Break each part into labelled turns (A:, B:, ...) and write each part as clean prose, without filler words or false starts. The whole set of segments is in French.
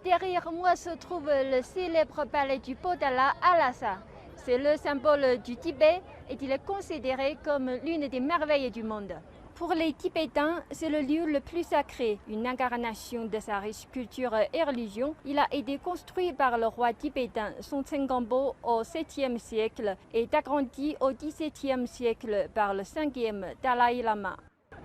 A: Derrière moi se trouve le célèbre palais du Potala à Lhasa. C'est le symbole du Tibet et il est considéré comme l'une des merveilles du monde. Pour les Tibétains, c'est le lieu le plus sacré, une incarnation de sa riche culture et religion. Il a été construit par le roi tibétain Songtsen Gampo au 7e siècle et agrandi au 17e siècle par le 5e Dalai Lama.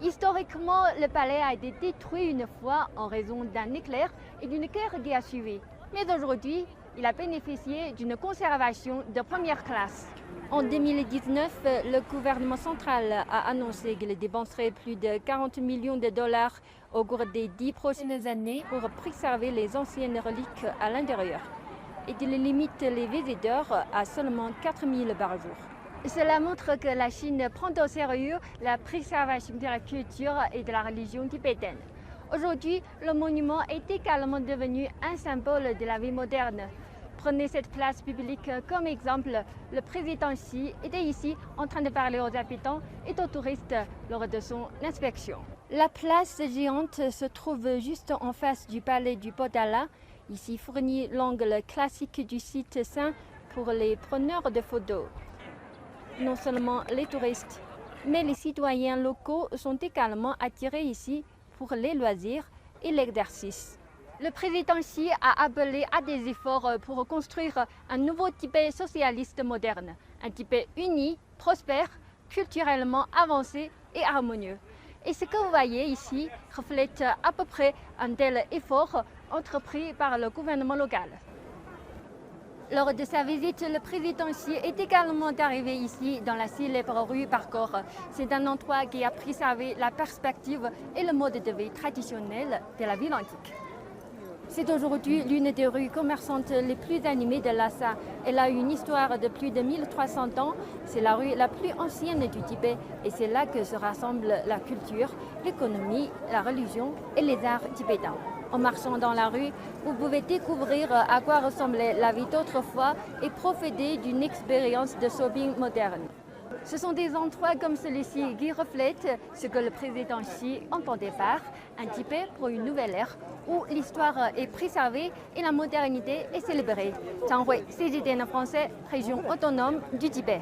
A: Historiquement, le palais a été détruit une fois en raison d'un éclair et d'une guerre qui a suivi. Mais aujourd'hui, il a bénéficié d'une conservation de première classe. En 2019, le gouvernement central a annoncé qu'il dépenserait plus de 40 millions de dollars au cours des 10 prochaines années pour préserver les anciennes reliques à l'intérieur. Et il limite les visiteurs à seulement 4 000 par jour. Cela montre que la Chine prend au sérieux la préservation de la culture et de la religion tibétaine. Aujourd'hui, le monument est également devenu un symbole de la vie moderne. Prenez cette place publique comme exemple. Le président Xi était ici en train de parler aux habitants et aux touristes lors de son inspection. La place géante se trouve juste en face du palais du Potala. Ici fournit l'angle classique du site saint pour les preneurs de photos. Non seulement les touristes, mais les citoyens locaux sont également attirés ici pour les loisirs et l'exercice. Le président Xi a appelé à des efforts pour construire un nouveau Tibet socialiste moderne, un Tibet uni, prospère, culturellement avancé et harmonieux. Et ce que vous voyez ici reflète à peu près un tel effort entrepris par le gouvernement local. Lors de sa visite, le président Xi est également arrivé ici dans la célèbre rue Parcours. C'est un endroit qui a préservé la perspective et le mode de vie traditionnel de la ville antique. C'est aujourd'hui l'une des rues commerçantes les plus animées de Lhasa. Elle a une histoire de plus de 1300 ans. C'est la rue la plus ancienne du Tibet et c'est là que se rassemblent la culture, l'économie, la religion et les arts tibétains. En marchant dans la rue, vous pouvez découvrir à quoi ressemblait la vie d'autrefois et profiter d'une expérience de shopping moderne. Ce sont des endroits comme celui-ci qui reflètent ce que le président Xi entendait par un Tibet pour une nouvelle ère où l'histoire est préservée et la modernité est célébrée. Zhang Hui, CGTN français, région autonome du Tibet.